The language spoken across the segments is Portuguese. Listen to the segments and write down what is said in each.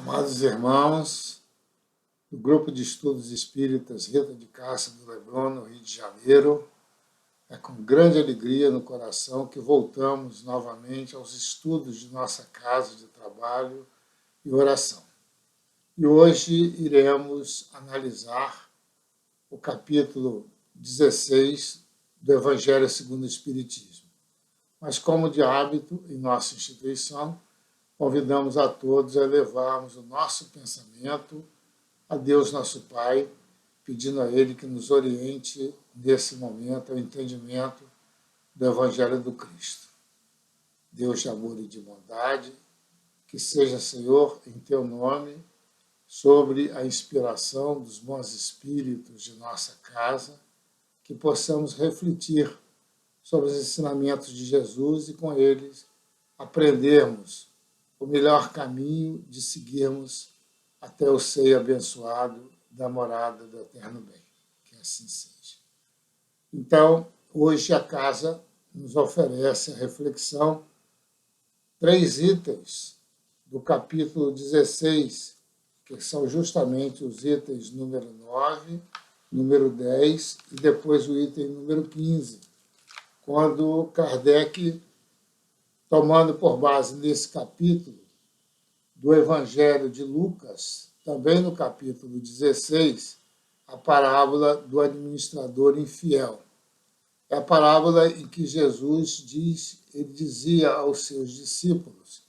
Amados irmãos, do Grupo de Estudos Espíritas Rita de Cássia do Leblon, no Rio de Janeiro, é com grande alegria no coração que voltamos novamente aos estudos de nossa casa de trabalho e oração. E hoje iremos analisar o capítulo 16 do Evangelho segundo o Espiritismo. Mas, como de hábito em nossa instituição, convidamos a todos a elevarmos o nosso pensamento a Deus nosso Pai, pedindo a Ele que nos oriente nesse momento ao entendimento do Evangelho do Cristo. Deus de amor e de bondade, que seja, Senhor, em Teu nome, sobre a inspiração dos bons espíritos de nossa casa, que possamos refletir sobre os ensinamentos de Jesus e com eles aprendermos o melhor caminho de seguirmos até o seio abençoado da morada do Eterno Bem. Que assim seja. Então, hoje a casa nos oferece a reflexão, 3 itens do capítulo 16, que são justamente os itens número 9, número 10 e depois o item número 15, quando Kardec, tomando por base nesse capítulo do Evangelho de Lucas, também no capítulo 16, a parábola do administrador infiel. É a parábola em que Jesus ele dizia aos seus discípulos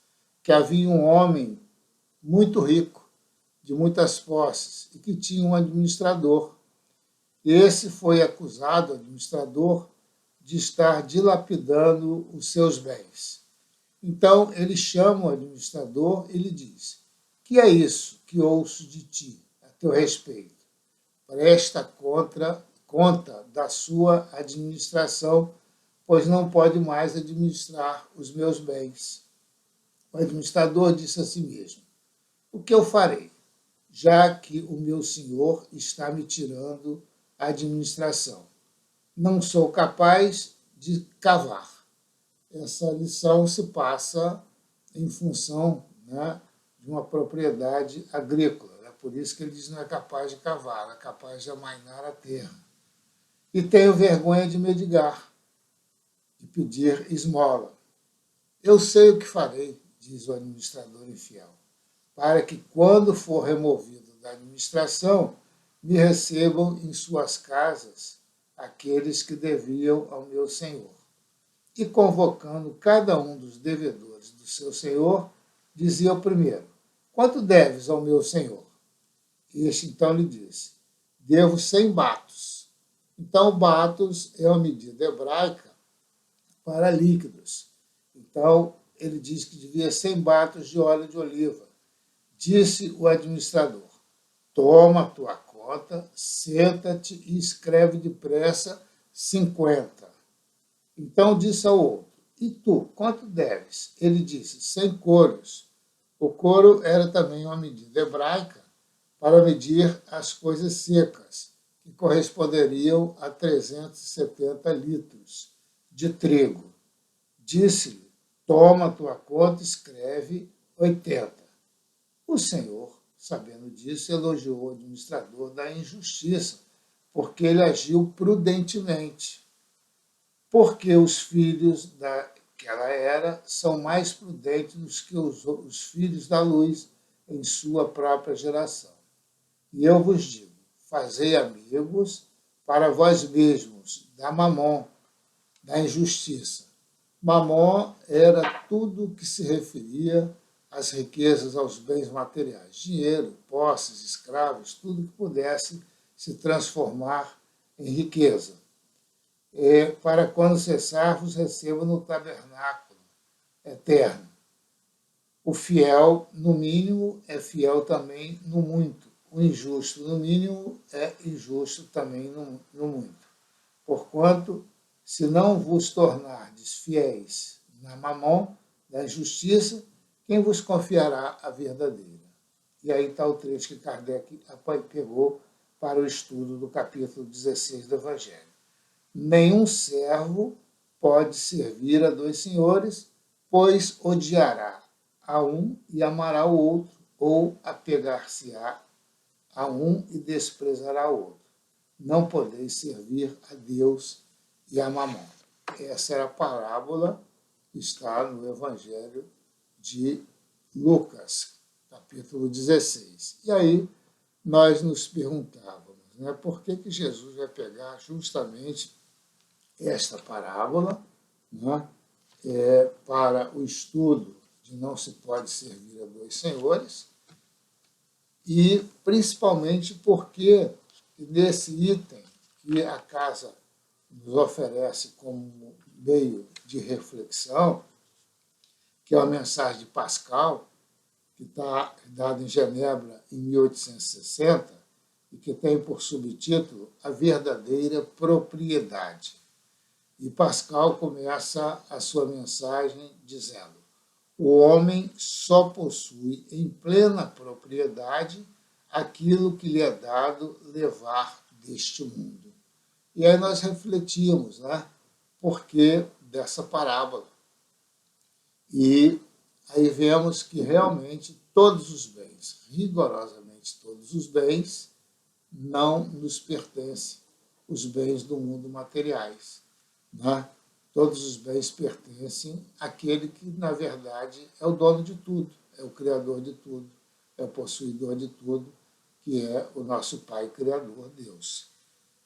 que havia um homem muito rico, de muitas posses, e que tinha um administrador. E esse foi acusado, o administrador, de estar dilapidando os seus bens. Então, ele chama o administrador e lhe diz: que é isso que ouço de ti, a teu respeito? Presta conta da sua administração, pois não pode mais administrar os meus bens. O administrador disse a si mesmo: o que eu farei, já que o meu senhor está me tirando a administração? Não sou capaz de cavar. Essa lição se passa em função, de uma propriedade agrícola. É por isso que ele diz que não é capaz de cavar, é capaz de amainar a terra. E tenho vergonha de mendigar, de pedir esmola. Eu sei o que farei, diz o administrador infiel, para que, quando for removido da administração, me recebam em suas casas aqueles que deviam ao meu senhor. E, convocando cada um dos devedores do seu senhor, dizia ao primeiro: quanto deves ao meu senhor? Este então lhe disse: devo 100 batos. Então, batos é uma medida hebraica para líquidos. Então, ele diz que devia 100 batos de óleo de oliva. Disse o administrador: toma a tua conta, senta-te e escreve depressa 50. Então disse ao outro: e tu, quanto deves? Ele disse: 100 coros. O coro era também uma medida hebraica para medir as coisas secas, que corresponderiam a 370 litros de trigo. Disse-lhe: toma a tua conta, escreve 80. O Senhor, sabendo disso, elogiou o administrador da injustiça, porque ele agiu prudentemente. Porque os filhos daquela era são mais prudentes do que os filhos da luz em sua própria geração. E eu vos digo: fazei amigos para vós mesmos da mamon, da injustiça. Mamon era tudo que se referia às riquezas, aos bens materiais, dinheiro, posses, escravos, tudo que pudesse se transformar em riqueza. Para quando cessar, vos receba no tabernáculo eterno. O fiel, no mínimo, é fiel também no muito. O injusto, no mínimo, é injusto também no muito. Porquanto, se não vos tornardes fiéis na mamon, da injustiça, quem vos confiará a verdadeira? E aí está o trecho que Kardec pegou para o estudo do capítulo 16 do Evangelho. Nenhum servo pode servir a 2 senhores, pois odiará a um e amará o outro, ou apegar-se-á a um e desprezará o outro. Não podeis servir a Deus e a Mamon. Essa é a parábola que está no Evangelho de Lucas, capítulo 16. E aí nós nos perguntávamos, né, por que Jesus vai pegar justamente esta parábola, né, para o estudo de não se pode servir a dois senhores, e principalmente porque nesse item que a casa nos oferece como meio de reflexão, que é a mensagem de Pascal, que está dada em Genebra em 1860, e que tem por subtítulo A Verdadeira Propriedade. E Pascal começa a sua mensagem dizendo: o homem só possui em plena propriedade aquilo que lhe é dado levar deste mundo. E aí nós refletimos, né, por que dessa parábola. E aí vemos que realmente todos os bens, rigorosamente todos os bens, não nos pertencem, os bens do mundo materiais, né? Todos os bens pertencem àquele que, na verdade, é o dono de tudo, é o criador de tudo, é o possuidor de tudo, que é o nosso Pai Criador, Deus.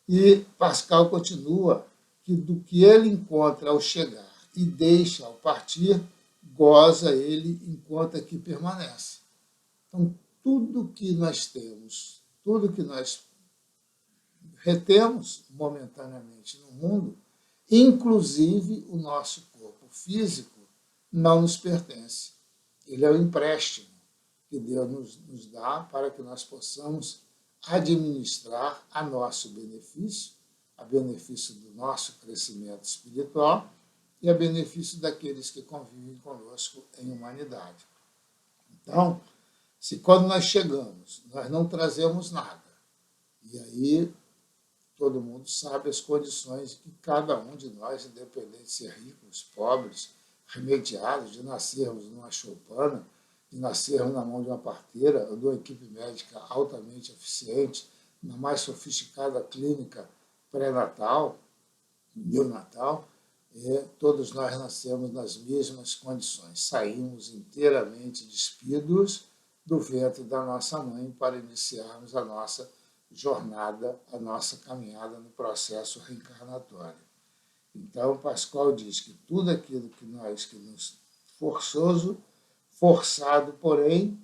E Pascal continua que do que ele encontra ao chegar e deixa ao partir, goza ele enquanto aqui permanece. Então, tudo que nós temos, tudo que nós retemos momentaneamente no mundo, inclusive o nosso corpo físico, não nos pertence. Ele é o empréstimo que Deus nos dá para que nós possamos administrar a nosso benefício, a benefício do nosso crescimento espiritual e a benefício daqueles que convivem conosco em humanidade. Então, se quando nós chegamos, nós não trazemos nada, e aí todo mundo sabe as condições que cada um de nós, independente de ser ricos, pobres, remediados, de nascermos numa choupana, de nascermos na mão de uma parteira ou de uma equipe médica altamente eficiente, na mais sofisticada clínica pré-natal, neonatal, todos nós nascemos nas mesmas condições. Saímos inteiramente despidos do ventre da nossa mãe para iniciarmos a nossa jornada, a nossa caminhada no processo reencarnatório. Então, Pascal diz que tudo aquilo que nos forçado, porém,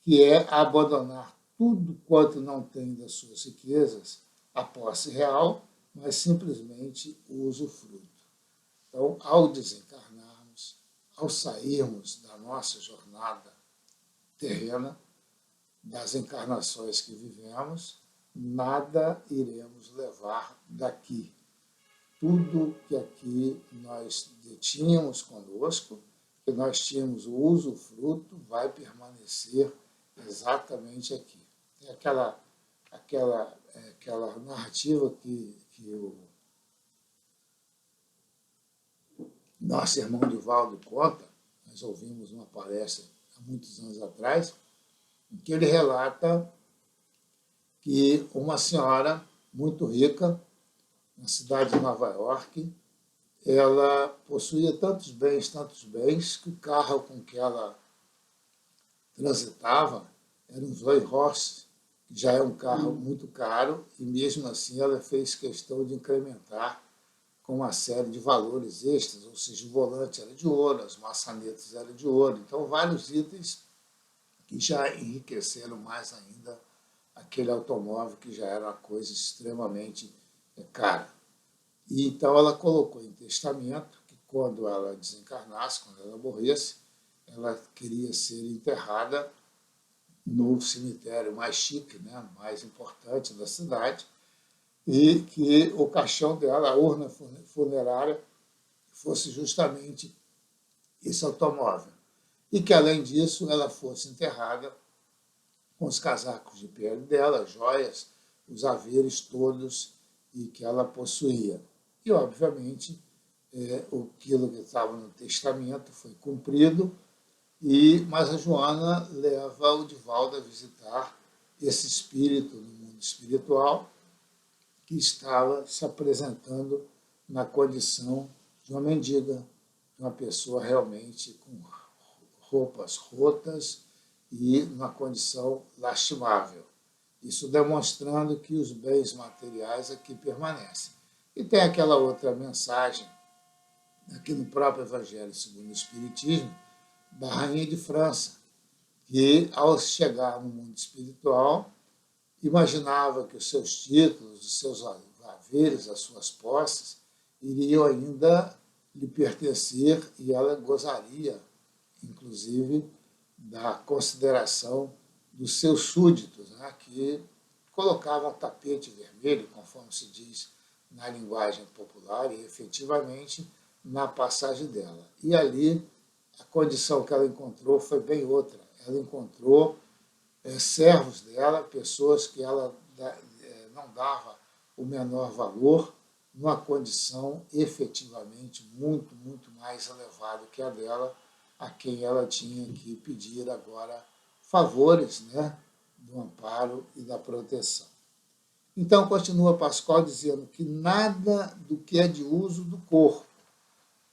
que é abandonar tudo quanto não tem das suas riquezas, a posse real, mas simplesmente o usufruto. Então, ao desencarnarmos, ao sairmos da nossa jornada terrena, das encarnações que vivemos, nada iremos levar daqui. Tudo que aqui nós detínhamos conosco, que nós tínhamos o usufruto, vai permanecer exatamente aqui. Tem aquela narrativa que o nosso irmão Divaldo conta, nós ouvimos uma palestra há muitos anos atrás, em que ele relata que uma senhora muito rica, na cidade de Nova York, ela possuía tantos bens, que o carro com que ela transitava era um Rolls Royce, que já é um carro muito caro, e mesmo assim ela fez questão de incrementar com uma série de valores extras, ou seja, o volante era de ouro, as maçanetas eram de ouro, então vários itens que já enriqueceram mais ainda aquele automóvel que já era uma coisa extremamente cara. E então ela colocou em testamento que quando ela desencarnasse, quando ela morresse, ela queria ser enterrada no cemitério mais chique, né, mais importante da cidade, e que o caixão dela, a urna funerária, fosse justamente esse automóvel. E que, além disso, ela fosse enterrada com os casacos de pele dela, joias, os haveres todos e que ela possuía. E, obviamente, aquilo que estava no testamento foi cumprido Mas a Joana leva o Divaldo a visitar esse espírito no mundo espiritual que estava se apresentando na condição de uma mendiga, de uma pessoa realmente com roupas rotas e numa condição lastimável. Isso demonstrando que os bens materiais aqui permanecem. E tem aquela outra mensagem, aqui no próprio Evangelho segundo o Espiritismo, da Rainha de França, que, ao chegar no mundo espiritual, imaginava que os seus títulos, os seus haveres, as suas posses, iriam ainda lhe pertencer e ela gozaria, inclusive, da consideração dos seus súditos, né, que colocavam tapete vermelho, conforme se diz na linguagem popular, e efetivamente na passagem dela. E ali a condição que ela encontrou foi bem outra. Ela encontrou servos dela, pessoas que ela não dava o menor valor, numa condição efetivamente muito, muito mais elevada que a dela, a quem ela tinha que pedir agora favores, né, do amparo e da proteção. Então, continua Pascoal dizendo que nada do que é de uso do corpo,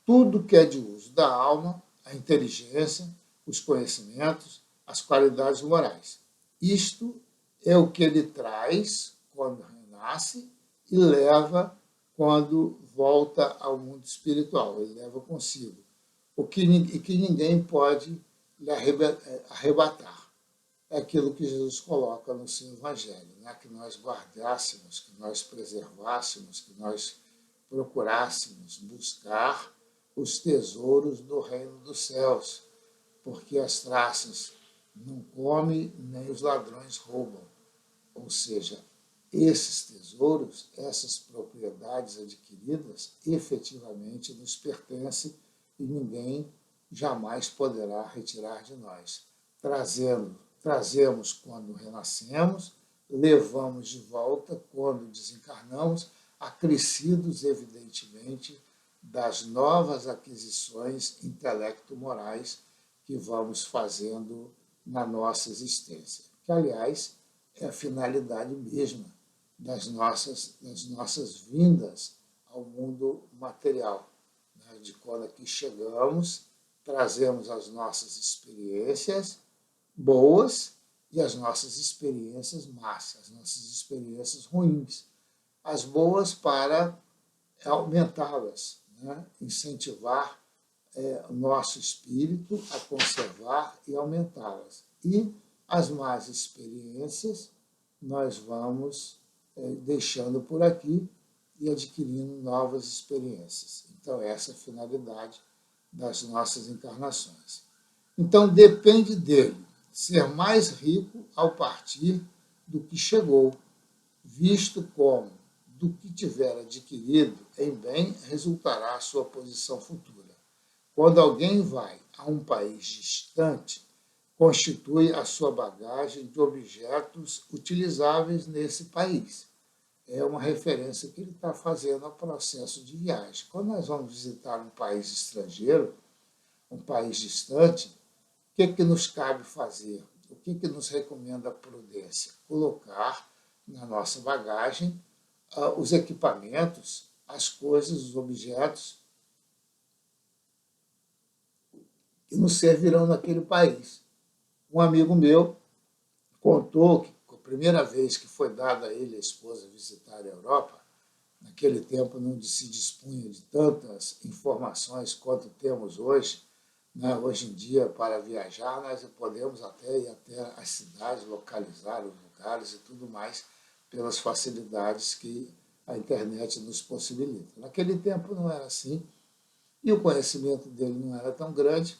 tudo que é de uso da alma, a inteligência, os conhecimentos, as qualidades morais. Isto é o que ele traz quando renasce e leva quando volta ao mundo espiritual. Ele leva consigo o que ninguém pode lhe arrebatar. É aquilo que Jesus coloca no seu Evangelho, né? Que nós guardássemos, que nós preservássemos, que nós procurássemos buscar os tesouros do reino dos céus, porque as traças não comem, nem os ladrões roubam. Ou seja, esses tesouros, essas propriedades adquiridas, efetivamente nos pertencem e ninguém jamais poderá retirar de nós. Trazemos quando renascemos, levamos de volta quando desencarnamos, acrescidos, evidentemente, das novas aquisições intelecto-morais que vamos fazendo na nossa existência. Que, aliás, é a finalidade mesma das nossas vindas ao mundo material. Né? De quando aqui chegamos, trazemos as nossas experiências boas e as nossas experiências más, as nossas experiências ruins. As boas para aumentá-las, né? Incentivar o nosso espírito a conservar e aumentá-las. E as más experiências nós vamos deixando por aqui e adquirindo novas experiências. Então, essa é a finalidade das nossas encarnações. Então, depende dele ser mais rico ao partir do que chegou, visto como do que tiver adquirido em bem resultará a sua posição futura. Quando alguém vai a um país distante, constitui a sua bagagem de objetos utilizáveis nesse país. É uma referência que ele está fazendo ao processo de viagem. Quando nós vamos visitar um país estrangeiro, um país distante, o que nos cabe fazer? O que nos recomenda a prudência? Colocar na nossa bagagem os equipamentos, as coisas, os objetos que nos servirão naquele país. Um amigo meu contou que a primeira vez que foi dado a ele, a esposa, visitar a Europa, naquele tempo não se dispunha de tantas informações quanto temos hoje. Né? Hoje em dia, para viajar, nós podemos até ir até as cidades, localizar os lugares e tudo mais, pelas facilidades que a internet nos possibilita. Naquele tempo não era assim, e o conhecimento dele não era tão grande,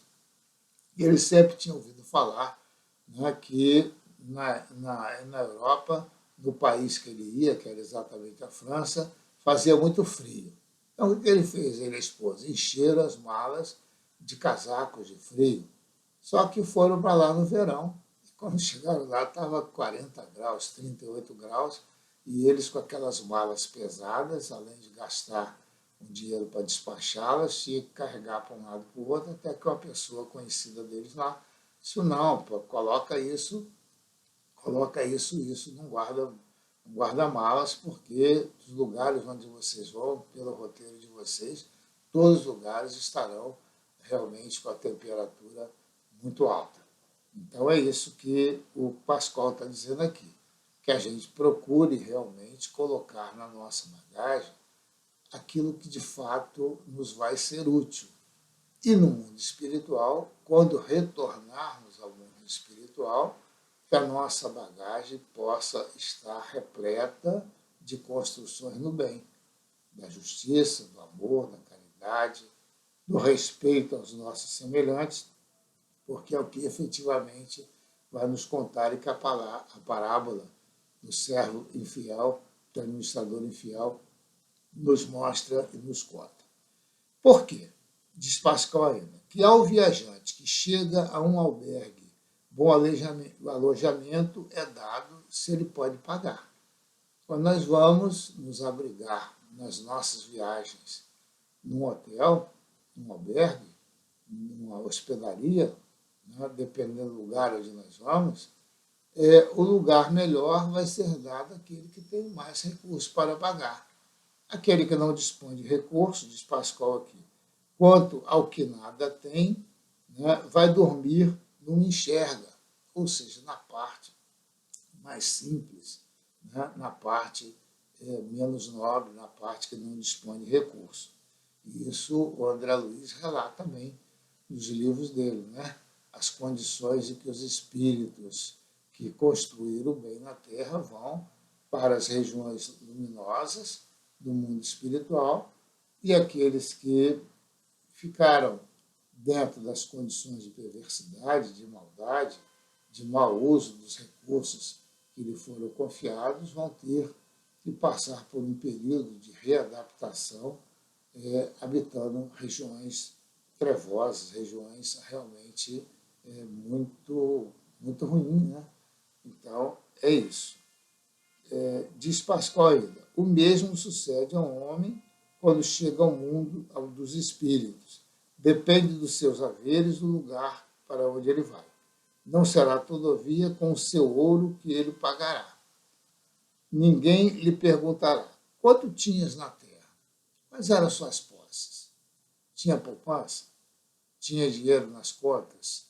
e ele sempre tinha ouvido falar, né, que na Europa, no país que ele ia, que era exatamente a França, fazia muito frio. Então, o que ele fez, ele e a esposa? Encheram as malas de casacos de frio. Só que foram para lá no verão, e quando chegaram lá, estava 40 graus, 38 graus, e eles com aquelas malas pesadas, além de gastar um dinheiro para despachá-las, tinha que carregar para um lado e para o outro, até que uma pessoa conhecida deles lá disse, não, pô, coloca isso num guarda-malas, porque os lugares onde vocês vão, pelo roteiro de vocês, todos os lugares estarão realmente com a temperatura muito alta. Então é isso que o Pascoal está dizendo aqui, que a gente procure realmente colocar na nossa bagagem aquilo que de fato nos vai ser útil. E no mundo espiritual, quando retornarmos ao mundo espiritual, que a nossa bagagem possa estar repleta de construções no bem, da justiça, do amor, da caridade, do respeito aos nossos semelhantes, porque é o que efetivamente vai nos contar e que a parábola do servo infiel, do administrador infiel, nos mostra e nos conta. Por quê? Diz Pascoal ainda, que ao viajante que chega a um albergue, bom alojamento é dado se ele pode pagar. Quando nós vamos nos abrigar nas nossas viagens num hotel, num albergue, numa hospedaria, né, dependendo do lugar onde nós vamos, o lugar melhor vai ser dado àquele que tem mais recursos para pagar. Aquele que não dispõe de recursos, diz Pascoal aqui, quanto ao que nada tem, né, vai dormir no enxerga, ou seja, na parte mais simples, né, na parte menos nobre, na parte que não dispõe de recursos. E isso o André Luiz relata também nos livros dele, né? As condições em que os espíritos que construíram o bem na Terra vão para as regiões luminosas do mundo espiritual e aqueles que ficaram dentro das condições de perversidade, de maldade, de mau uso dos recursos que lhe foram confiados, vão ter que passar por um período de readaptação, habitando regiões trevosas, regiões realmente muito ruins, né? Então, é isso. Diz Pascoal ainda, o mesmo sucede a um homem quando chega ao mundo dos espíritos. Depende dos seus haveres do lugar para onde ele vai. Não será, todavia, com o seu ouro que ele pagará. Ninguém lhe perguntará, quanto tinhas na terra? Quais eram as suas posses? Tinha poupança? Tinha dinheiro nas contas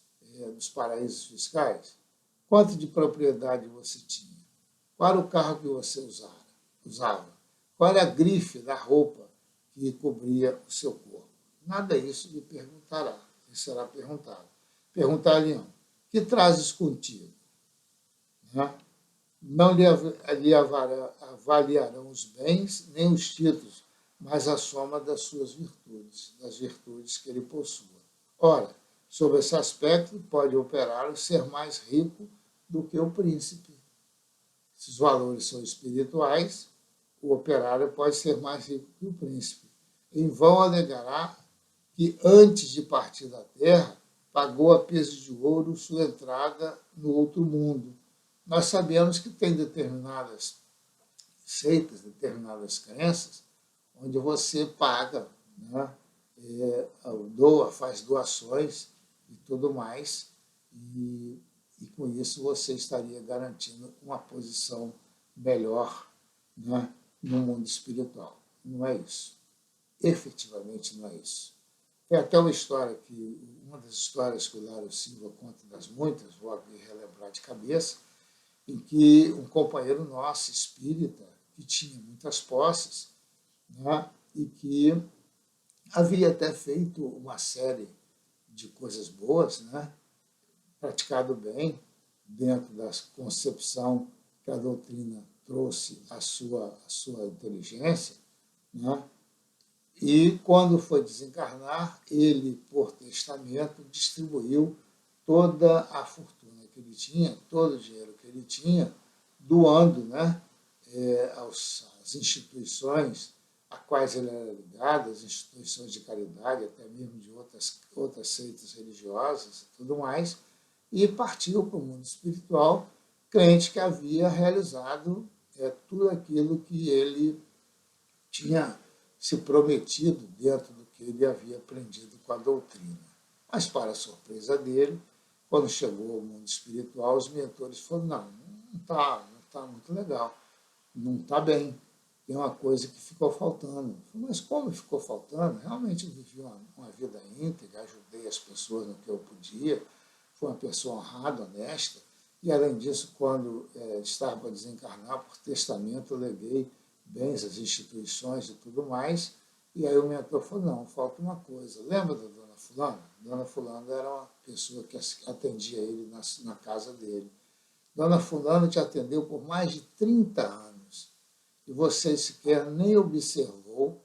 dos paraísos fiscais? Quanto de propriedade você tinha? Qual era o carro que você usava? Qual era a grife da roupa que cobria o seu corpo? Nada disso lhe perguntará, lhe será perguntado. Perguntar-lhe-ão, que trazes contigo? Não lhe avaliarão os bens nem os títulos, mas a soma das suas virtudes, das virtudes que ele possua. Ora, sob esse aspecto, pode o operário ser mais rico do que o príncipe. Se os valores são espirituais, o operário pode ser mais rico que o príncipe. Em vão alegará que, antes de partir da terra, pagou a peso de ouro sua entrada no outro mundo. Nós sabemos que tem determinadas seitas, determinadas crenças, onde você paga, né, doa, faz doações e tudo mais, e com isso você estaria garantindo uma posição melhor, né, no mundo espiritual. Não é isso. Efetivamente não é isso. Tem até uma das histórias que o Lário Silva conta das muitas, vou aqui relembrar de cabeça, em que um companheiro nosso, espírita, que tinha muitas posses, né, e que havia até feito uma série de coisas boas, né, praticado bem, dentro da concepção que a doutrina trouxe à sua inteligência, né, e quando foi desencarnar, ele, por testamento, distribuiu toda a fortuna que ele tinha, todo o dinheiro que ele tinha, doando, né, às instituições a quais ele era ligado, as instituições de caridade, até mesmo de outras seitas religiosas e tudo mais, e partiu para o mundo espiritual, crente que havia realizado tudo aquilo que ele tinha se prometido dentro do que ele havia aprendido com a doutrina. Mas, para a surpresa dele, quando chegou ao mundo espiritual, os mentores falaram, não tá muito legal, não está bem, tem uma coisa que ficou faltando. Mas como ficou faltando? Realmente eu vivi uma vida íntegra, ajudei as pessoas no que eu podia, fui uma pessoa honrada, honesta, e além disso, quando estava para desencarnar, por testamento, eu leguei bens às instituições e tudo mais, e aí o mentor falou, não, falta uma coisa. Lembra da dona fulana? Dona fulana era uma pessoa que atendia ele na casa dele. Dona fulana te atendeu por mais de 30 anos, e você sequer nem observou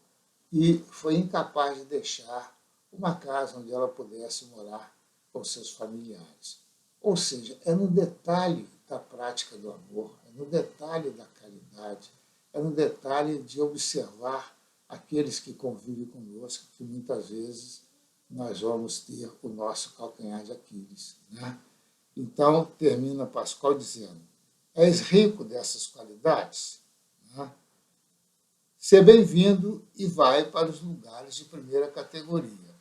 e foi incapaz de deixar uma casa onde ela pudesse morar com seus familiares. Ou seja, é no detalhe da prática do amor, é no detalhe da caridade, é no detalhe de observar aqueles que convivem conosco, que muitas vezes nós vamos ter o nosso calcanhar de Aquiles, né? Então, termina Pascoal dizendo, és rico dessas qualidades? Né? Seja bem-vindo e vai para os lugares de primeira categoria,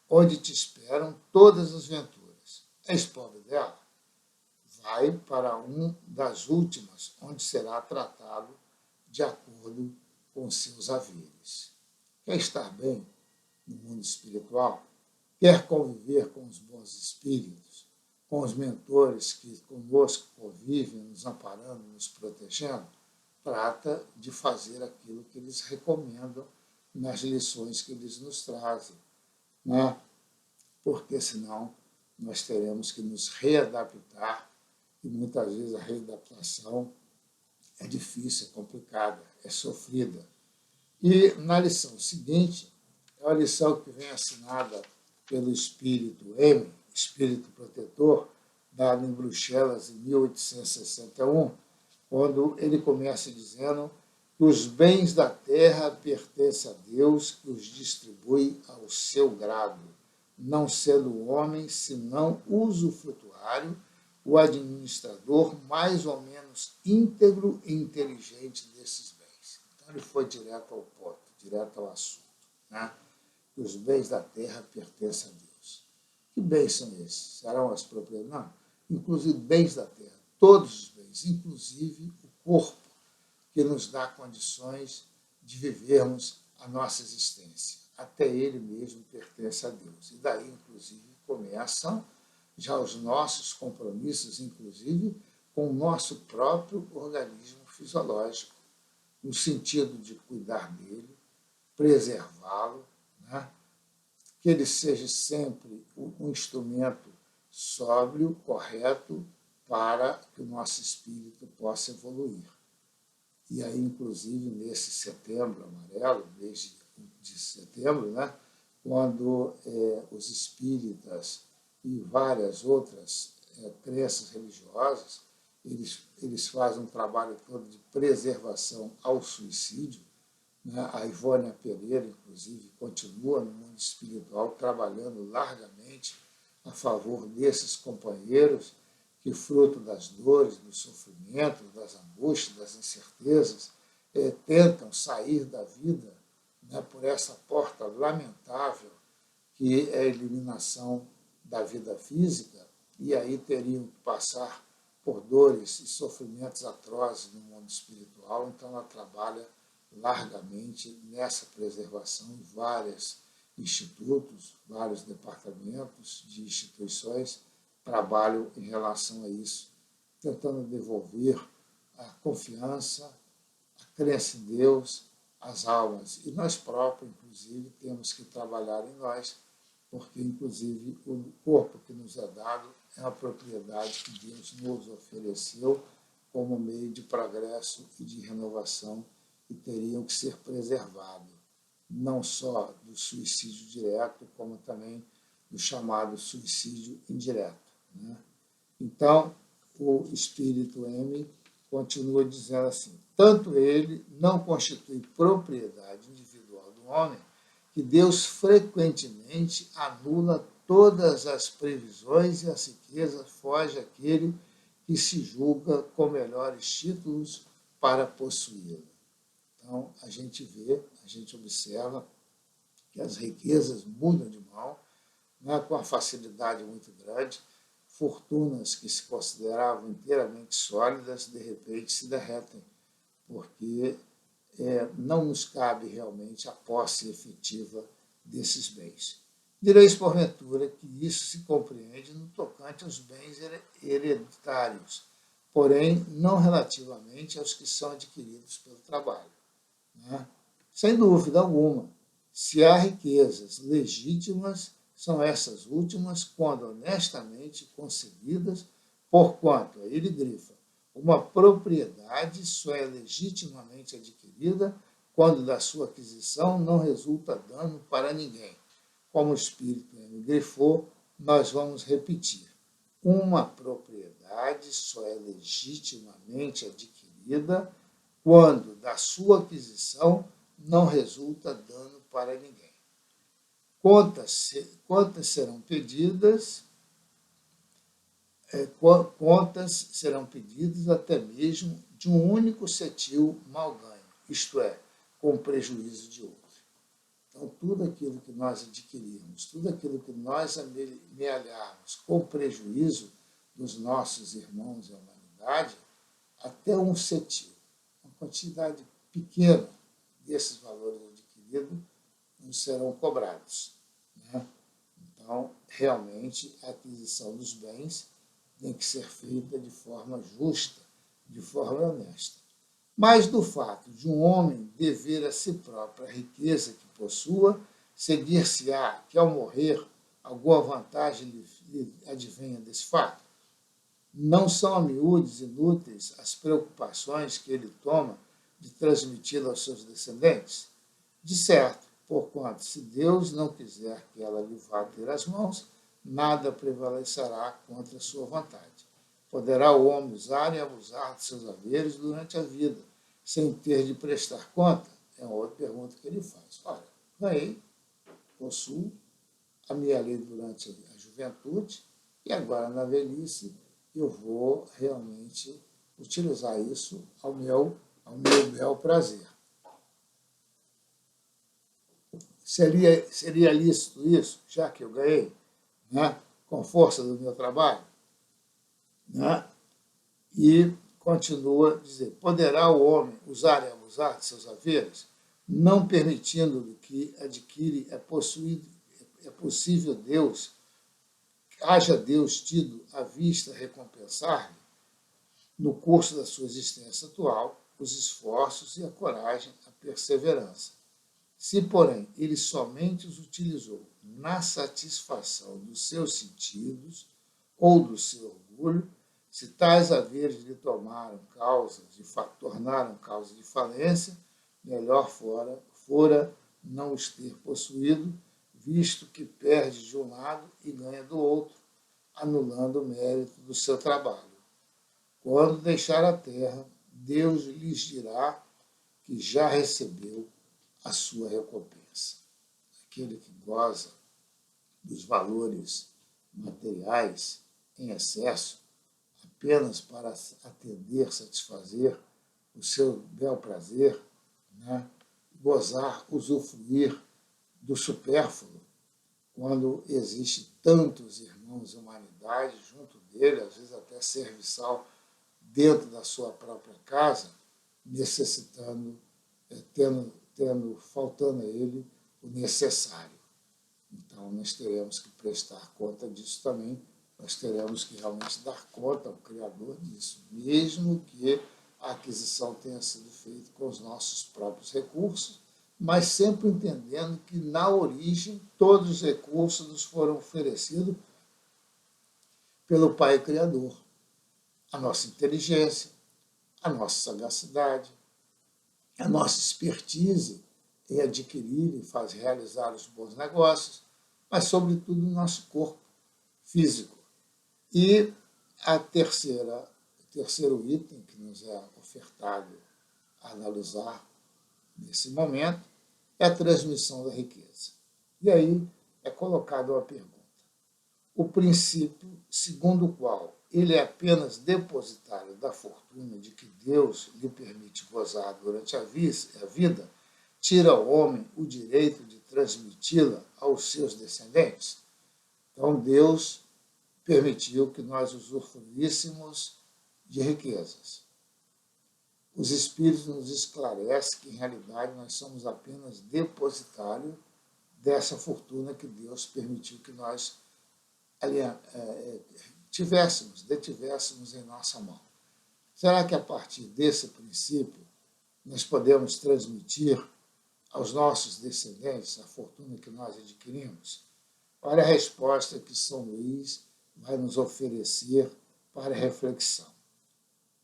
onde te esperam todas as venturas. És pobre dela? Vai para um das últimas, onde será tratado de acordo com seus haveres. Quer estar bem no mundo espiritual? Quer conviver com os bons espíritos, com os mentores que conosco convivem, nos amparando, nos protegendo? Trata de fazer aquilo que eles recomendam nas lições que eles nos trazem, né? Porque senão nós teremos que nos readaptar, e muitas vezes a readaptação é difícil, é complicada, é sofrida. E na lição seguinte, é uma lição que vem assinada pelo Espírito M, Espírito Protetor, dado em Bruxelas em 1861, quando ele começa dizendo que os bens da terra pertencem a Deus, que os distribui ao seu grado, não sendo o homem, senão usufrutuário, o administrador mais ou menos íntegro e inteligente desses bens. Então ele foi direto ao ponto, direto ao assunto, né? Os bens da terra pertencem a Deus. Que bens são esses? Serão as propriedades? Não, inclusive bens da terra, todos os bens, inclusive o corpo, que nos dá condições de vivermos a nossa existência. Até ele mesmo pertence a Deus. E daí, inclusive, começam já os nossos compromissos, inclusive, com o nosso próprio organismo fisiológico, no sentido de cuidar dele, preservá-lo, né? Que ele seja sempre um instrumento sóbrio, correto, para que o nosso espírito possa evoluir. E aí, inclusive, nesse setembro amarelo, mês de setembro, né, quando os espíritas e várias outras crenças religiosas, eles fazem um trabalho todo de preservação ao suicídio, né? A Ivônia Pereira, inclusive, continua no mundo espiritual trabalhando largamente a favor desses companheiros que, fruto das dores, do sofrimento, das angústias, das incertezas, tentam sair da vida, né, por essa porta lamentável que é a eliminação da vida física, e aí teriam que passar por dores e sofrimentos atrozes no mundo espiritual. Então ela trabalha largamente nessa preservação em vários institutos, vários departamentos de instituições trabalham em relação a isso, tentando devolver a confiança, a crença em Deus, às almas. E nós próprios, inclusive, temos que trabalhar em nós, porque, inclusive, o corpo que nos é dado é uma propriedade que Deus nos ofereceu como meio de progresso e de renovação, e teriam que ser preservados, não só do suicídio direto, como também do chamado suicídio indireto, né? Então, o Espírito M continua dizendo assim, tanto ele não constitui propriedade individual do homem, que Deus frequentemente anula todas as previsões e as riquezas foge àquele que se julga com melhores títulos para possuí-la. Então, a gente vê, a a gente observa que as riquezas mudam de mão, né, com uma facilidade muito grande. Fortunas que se consideravam inteiramente sólidas, de repente se derretem, porque não nos cabe realmente a posse efetiva desses bens. Direis, porventura, que isso se compreende no tocante aos bens hereditários, porém não relativamente aos que são adquiridos pelo trabalho. Né? Sem dúvida alguma, se há riquezas legítimas, são essas últimas quando honestamente concebidas, porquanto, aí ele grifa, uma propriedade só é legitimamente adquirida quando da sua aquisição não resulta dano para ninguém. Como o Espírito me grifou, nós vamos repetir. Uma propriedade só é legitimamente adquirida quando da sua aquisição não resulta dano para ninguém. Contas serão pedidas até mesmo de um único cetil mal ganho, isto é, com prejuízo de outro. Então, tudo aquilo que nós adquirirmos, tudo aquilo que nós amealharmos com prejuízo dos nossos irmãos e a humanidade, até um cetil, uma quantidade pequena desses valores adquiridos, nos serão cobrados. Né? Então, realmente, a aquisição dos bens tem que ser feita de forma justa, de forma honesta. Mas do fato de um homem dever a si próprio a riqueza que possua, seguir-se-á que, ao morrer, alguma vantagem lhe advenha desse fato? Não são a miúdes inúteis as preocupações que ele toma de transmiti-la aos seus descendentes? De certo, porquanto, se Deus não quiser que ela lhe vá ter as mãos, nada prevalecerá contra a sua vontade. Poderá o homem usar e abusar de seus haveres durante a vida, sem ter de prestar conta? É uma outra pergunta que ele faz. Olha, ganhei, possuo, amealhei durante a juventude, e agora na velhice eu vou realmente utilizar isso ao meu bel prazer. Seria lícito isso, já que eu ganhei, né, com força do meu trabalho? Né? E continua a dizer, poderá o homem usar e abusar de seus haveres, não permitindo-lhe que adquire, é possível Deus, haja Deus tido à vista recompensar-lhe, no curso da sua existência atual, os esforços e a coragem, a perseverança. Se, porém, ele somente os utilizou na satisfação dos seus sentidos ou do seu orgulho, se tais haveres lhe tornaram causa de falência, melhor fora não os ter possuído, visto que perde de um lado e ganha do outro, anulando o mérito do seu trabalho. Quando deixar a terra, Deus lhes dirá que já recebeu a sua recompensa. Aquele que goza dos valores materiais em excesso, apenas para atender, satisfazer o seu bel prazer, né? Gozar, usufruir do supérfluo, quando existe tantos irmãos e humanidade junto dele, às vezes até serviçal dentro da sua própria casa, necessitando, faltando a ele o necessário. Então, nós teremos que prestar conta disso também, nós teremos que realmente dar conta ao Criador disso, mesmo que a aquisição tenha sido feita com os nossos próprios recursos, mas sempre entendendo que, na origem, todos os recursos nos foram oferecidos pelo Pai Criador. A nossa inteligência, a nossa sagacidade, a nossa expertise em adquirir e realizar os bons negócios, mas, sobretudo, o nosso corpo físico. E o terceiro item que nos é ofertado a analisar nesse momento é a transmissão da riqueza. E aí é colocada uma pergunta. O princípio segundo o qual ele é apenas depositário da fortuna de que Deus lhe permite gozar durante a vida tira ao homem o direito de transmiti-la aos seus descendentes? Então, Deus permitiu que nós usufruíssemos de riquezas. Os Espíritos nos esclarecem que, em realidade, nós somos apenas depositário dessa fortuna que Deus permitiu que nós detivéssemos em nossa mão. Será que, a partir desse princípio, nós podemos transmitir aos nossos descendentes a fortuna que nós adquirimos? Olha a resposta que São Luís vai nos oferecer para a reflexão.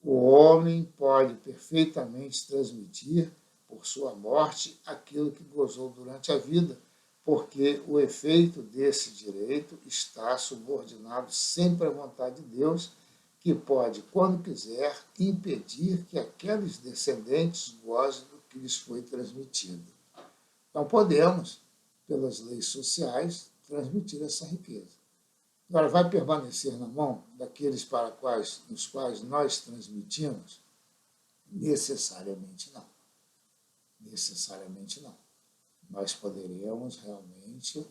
O homem pode perfeitamente transmitir, por sua morte, aquilo que gozou durante a vida, porque o efeito desse direito está subordinado sempre à vontade de Deus, que pode, quando quiser, impedir que aqueles descendentes gozem do que lhes foi transmitido. Então, podemos, pelas leis sociais, transmitir essa riqueza. Agora, vai permanecer na mão daqueles nos quais nós transmitimos? Necessariamente não. Necessariamente não. Nós poderemos realmente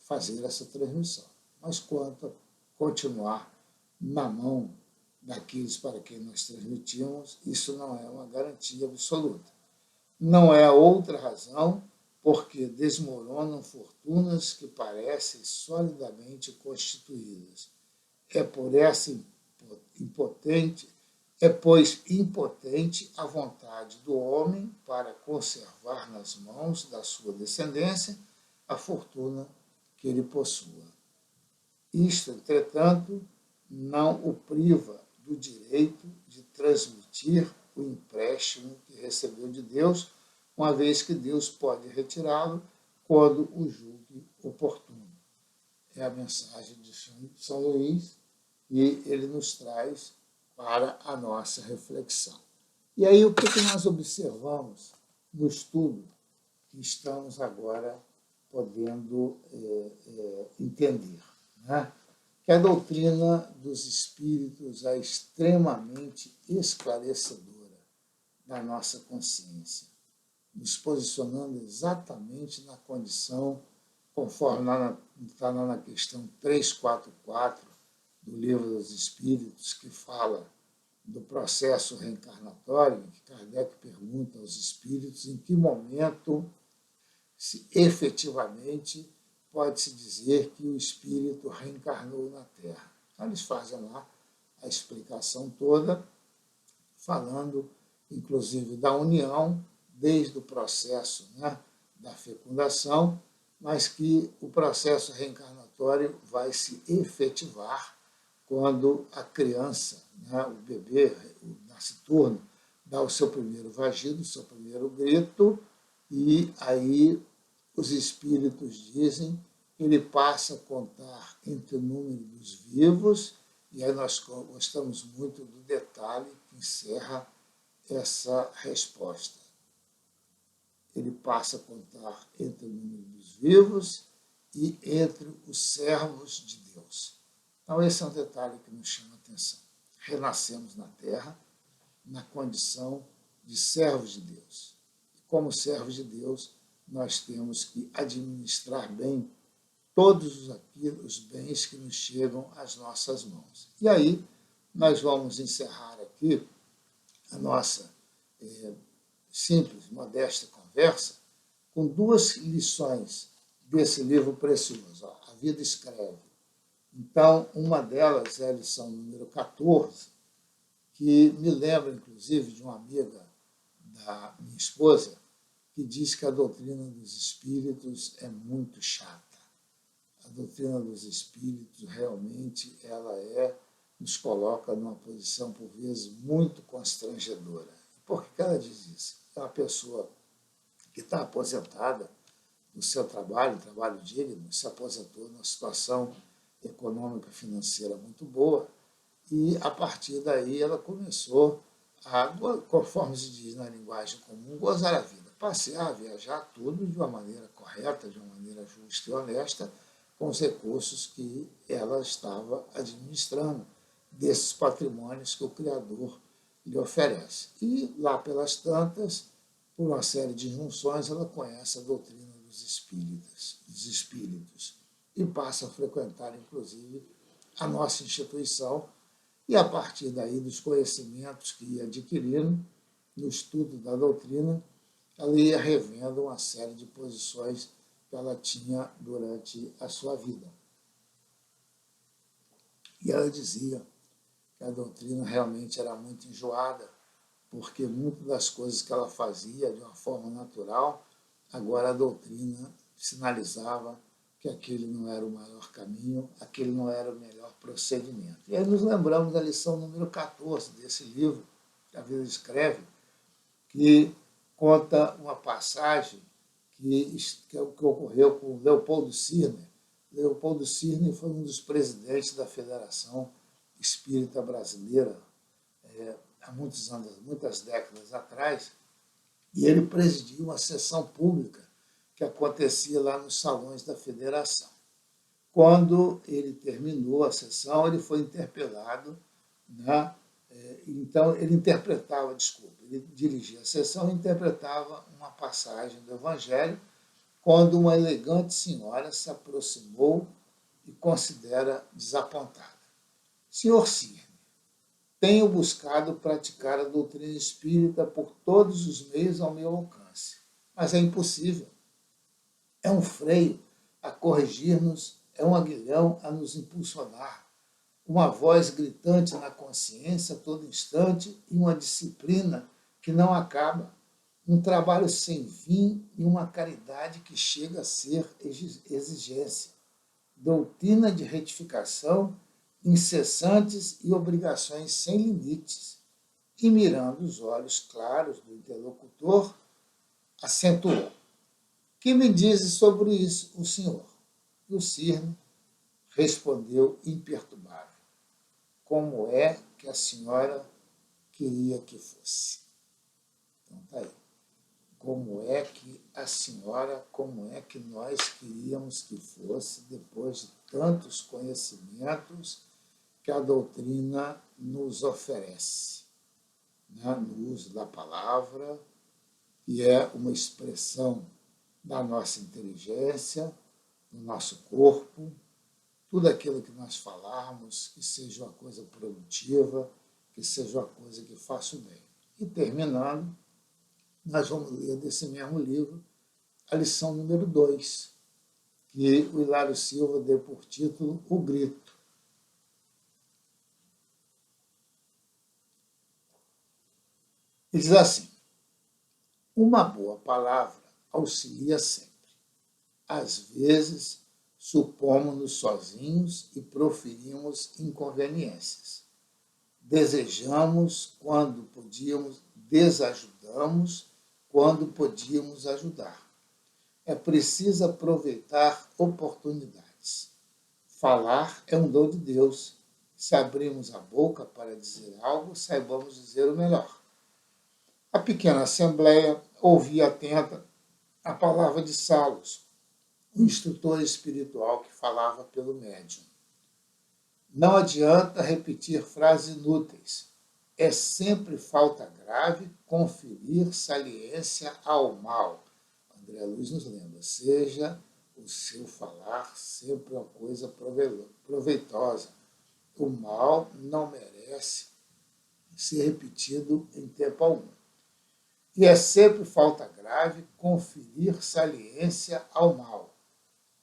fazer essa transmissão. Mas quanto a continuar na mão daqueles para quem nós transmitimos, isso não é uma garantia absoluta. Não é outra razão porque desmoronam fortunas que parecem solidamente constituídas. Pois impotente a vontade do homem para conservar nas mãos da sua descendência a fortuna que ele possua. Isto, entretanto, não o priva do direito de transmitir o empréstimo que recebeu de Deus, uma vez que Deus pode retirá-lo quando o julgue oportuno. É a mensagem de São Luís e ele nos traz para a nossa reflexão. E aí, o que nós observamos no estudo que estamos agora podendo entender? Né? Que a doutrina dos espíritos é extremamente esclarecedora da nossa consciência, nos posicionando exatamente na condição, conforme está lá na questão 344 do Livro dos Espíritos, que fala do processo reencarnatório, que Kardec pergunta aos espíritos em que momento, se efetivamente, pode-se dizer que o espírito reencarnou na Terra. Então, eles fazem lá a explicação toda, falando, inclusive, da união, desde o processo da fecundação, mas que o processo reencarnatório vai se efetivar quando a criança, o bebê, o nasciturno, dá o seu primeiro vagido, o seu primeiro grito, e aí os espíritos dizem que ele passa a contar entre o número dos vivos, e aí nós gostamos muito do detalhe que encerra essa resposta. Ele passa a contar entre o número dos vivos e entre os servos de Deus. Então, esse é um detalhe que nos chama a atenção. Renascemos na Terra na condição de servos de Deus. E como servos de Deus, nós temos que administrar bem todos os bens que nos chegam às nossas mãos. E aí, nós vamos encerrar aqui a nossa simples, modesta conversa com duas lições desse livro precioso. A Vida Escreve. Então, uma delas é a lição número 14, que me lembra, inclusive, de uma amiga da minha esposa, que diz que a doutrina dos espíritos é muito chata. A doutrina dos espíritos realmente nos coloca numa posição, por vezes, muito constrangedora. Por que ela diz isso? É uma pessoa que está aposentada do seu trabalho digno, se aposentou numa situação econômica financeira muito boa, e a partir daí ela começou a, conforme se diz na linguagem comum, gozar a vida, passear, viajar, tudo de uma maneira correta, de uma maneira justa e honesta, com os recursos que ela estava administrando, desses patrimônios que o Criador lhe oferece. E lá pelas tantas, por uma série de junções, ela conhece a doutrina dos espíritos e passa a frequentar, inclusive, a nossa instituição e, a partir daí, dos conhecimentos que ia adquirindo no estudo da doutrina, ela ia revendo uma série de posições que ela tinha durante a sua vida. E ela dizia que a doutrina realmente era muito enjoada, porque muitas das coisas que ela fazia de uma forma natural, agora a doutrina sinalizava que aquele não era o maior caminho, aquele não era o melhor procedimento. E aí nos lembramos da lição número 14 desse livro, que a vida escreve, que conta uma passagem que ocorreu com Leopoldo Sirner. Leopoldo Sirner foi um dos presidentes da Federação Espírita Brasileira há muitos anos, muitas décadas atrás, e ele presidiu uma sessão pública que acontecia lá nos salões da Federação. Quando ele terminou a sessão, ele foi interpelado, né? Então ele ele dirigia a sessão e interpretava uma passagem do Evangelho, quando uma elegante senhora se aproximou e considera desapontada. Senhor Sirne, tenho buscado praticar a doutrina espírita por todos os meios ao meu alcance, mas é impossível. É um freio a corrigir-nos, é um aguilhão a nos impulsionar, uma voz gritante na consciência a todo instante e uma disciplina que não acaba, um trabalho sem fim e uma caridade que chega a ser exigência, doutrina de retificação, incessantes e obrigações sem limites, e mirando os olhos claros do interlocutor, acentuou: que me dizes sobre isso o senhor? E o Sirne respondeu imperturbável: como é que a senhora queria que fosse? Então tá aí. Como é que a senhora, como é que nós queríamos que fosse, depois de tantos conhecimentos que a doutrina nos oferece, né? No uso da palavra, que é uma expressão da nossa inteligência, do nosso corpo, tudo aquilo que nós falarmos, que seja uma coisa produtiva, que seja uma coisa que faça o bem. E terminando, nós vamos ler desse mesmo livro a lição número 2, que o Hilário Silva deu por título O Grito. E diz assim: uma boa palavra auxilia sempre. Às vezes, supomos-nos sozinhos e proferimos inconveniências. Desejamos quando podíamos, desajudamos quando podíamos ajudar. É preciso aproveitar oportunidades. Falar é um dom de Deus. Se abrimos a boca para dizer algo, saibamos dizer o melhor. A pequena assembleia ouvia atenta a palavra de Salos, o instrutor espiritual que falava pelo médium. Não adianta repetir frases inúteis. É sempre falta grave conferir saliência ao mal. André Luiz nos lembra: seja o seu falar sempre uma coisa proveitosa. O mal não merece ser repetido em tempo algum. E é sempre falta grave conferir saliência ao mal.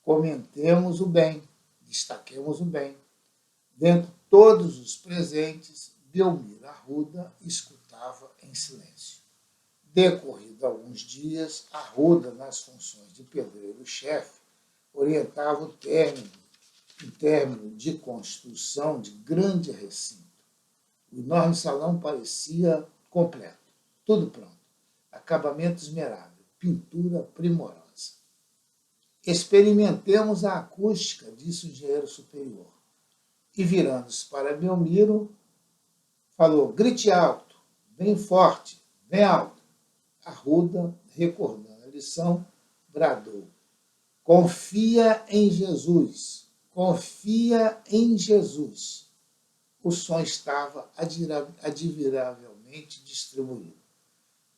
Comentemos o bem, destaquemos o bem. Dentre todos os presentes, Belmiro Arruda escutava em silêncio. Decorrido alguns dias, Arruda, nas funções de pedreiro-chefe, orientava o término de construção de grande recinto. O enorme salão parecia completo, tudo pronto, acabamento esmerável, pintura primorosa. Experimentemos a acústica, disse o engenheiro superior. E virando-se para Belmiro, falou: grite alto, bem forte, bem alto. Arruda, recordando a lição, bradou: confia em Jesus, confia em Jesus. O som estava admiravelmente distribuído.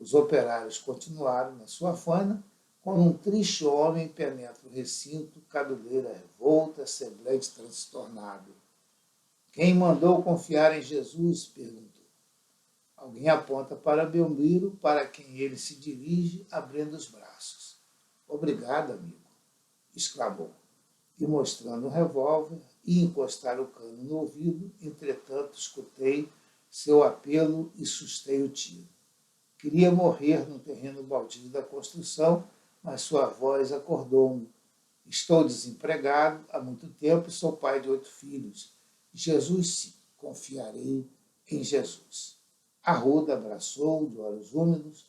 Os operários continuaram na sua faina, quando um triste homem penetra o recinto, cabeleira revolta, semblante transtornado. Quem mandou confiar em Jesus? Perguntou. Alguém aponta para Belmiro, para quem ele se dirige, abrindo os braços. Obrigado, amigo, exclamou, e mostrando um revólver, ia encostar o cano no ouvido, entretanto escutei seu apelo e sustei o tiro. Queria morrer no terreno baldio da construção, mas sua voz acordou-me. Estou desempregado há muito tempo e sou pai de 8 filhos. Jesus sim, confiarei em Jesus. Arruda abraçou, de olhos úmidos.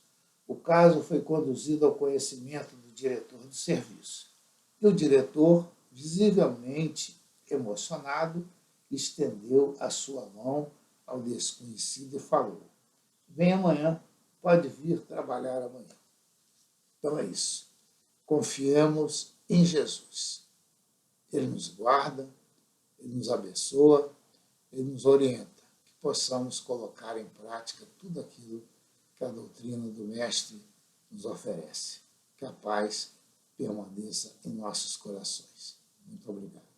O caso foi conduzido ao conhecimento do diretor do serviço. E o diretor, visivelmente emocionado, estendeu a sua mão ao desconhecido e falou: vem amanhã, pode vir trabalhar amanhã. Então é isso. Confiemos em Jesus. Ele nos guarda, Ele nos abençoa, Ele nos orienta, que possamos colocar em prática tudo aquilo que a doutrina do Mestre nos oferece. Que a paz permaneça em nossos corações. Muito obrigado.